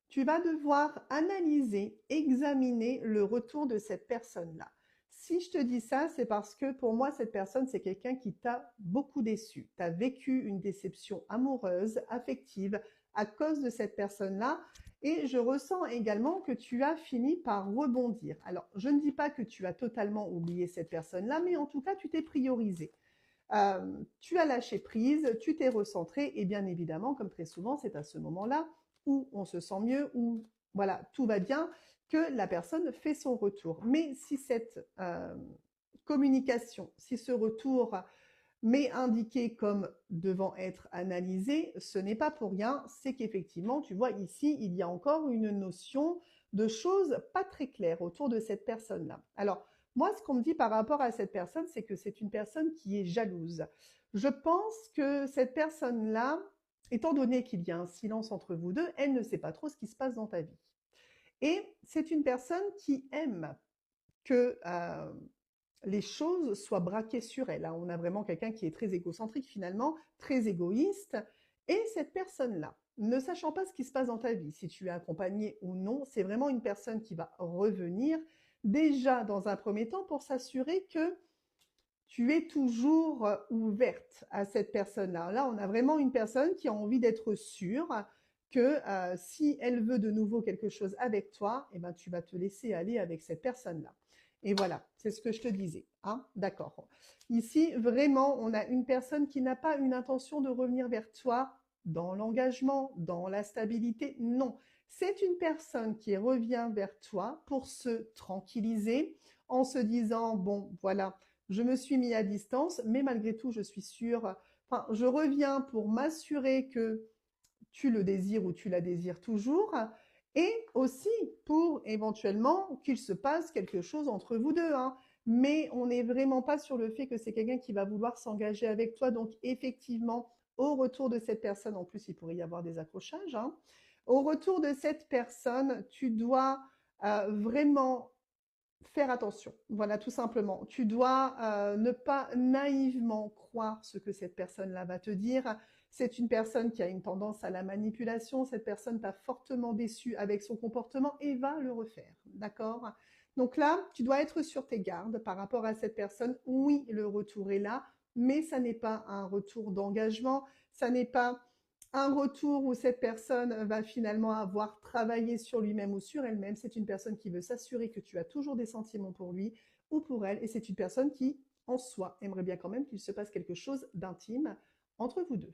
tu vas devoir analyser, examiner le retour de cette personne-là. Si je te dis ça, c'est parce que pour moi, cette personne, c'est quelqu'un qui t'a beaucoup déçu. Tu as vécu une déception amoureuse, affective, à cause de cette personne-là. Et je ressens également que tu as fini par rebondir. Alors, je ne dis pas que tu as totalement oublié cette personne-là, mais en tout cas, tu t'es priorisé. Tu as lâché prise, tu t'es recentré et bien évidemment, comme très souvent, c'est à ce moment-là où on se sent mieux, où voilà, tout va bien, que la personne fait son retour. Mais si cette communication, si ce retour m'est indiqué comme devant être analysé, ce n'est pas pour rien, c'est qu'effectivement, tu vois, ici, il y a encore une notion de choses pas très claires autour de cette personne-là. Alors, moi, ce qu'on me dit par rapport à cette personne, c'est que c'est une personne qui est jalouse. Je pense que cette personne-là, étant donné qu'il y a un silence entre vous deux, elle ne sait pas trop ce qui se passe dans ta vie. Et c'est une personne qui aime que les choses soient braquées sur elle. Là, on a vraiment quelqu'un qui est très égocentrique finalement, très égoïste. Et cette personne-là, ne sachant pas ce qui se passe dans ta vie, si tu es accompagné ou non, c'est vraiment une personne qui va revenir déjà dans un premier temps pour s'assurer que tu es toujours ouverte à cette personne-là. Là, on a vraiment une personne qui a envie d'être sûre que si elle veut de nouveau quelque chose avec toi, eh ben, tu vas te laisser aller avec cette personne-là. Et voilà, c'est ce que je te disais. Hein, d'accord. Ici, vraiment, on a une personne qui n'a pas une intention de revenir vers toi dans l'engagement, dans la stabilité. Non, c'est une personne qui revient vers toi pour se tranquilliser en se disant, bon, voilà, je me suis mis à distance, mais malgré tout, je suis sûre, enfin, je reviens pour m'assurer que tu le désires ou tu la désires toujours, et aussi pour éventuellement qu'il se passe quelque chose entre vous deux, hein. Mais on n'est vraiment pas sur le fait que c'est quelqu'un qui va vouloir s'engager avec toi. Donc effectivement, au retour de cette personne, en plus il pourrait y avoir des accrochages, hein, au retour de cette personne, tu dois vraiment faire attention. Voilà, tout simplement. Tu dois ne pas naïvement croire ce que cette personne-là va te dire. C'est une personne qui a une tendance à la manipulation. Cette personne t'a fortement déçu avec son comportement et va le refaire. D'accord? Donc là, tu dois être sur tes gardes par rapport à cette personne. Oui, le retour est là, mais ça n'est pas un retour d'engagement. Ça n'est pas un retour où cette personne va finalement avoir travaillé sur lui-même ou sur elle-même. C'est une personne qui veut s'assurer que tu as toujours des sentiments pour lui ou pour elle. Et c'est une personne qui, en soi, aimerait bien quand même qu'il se passe quelque chose d'intime entre vous deux.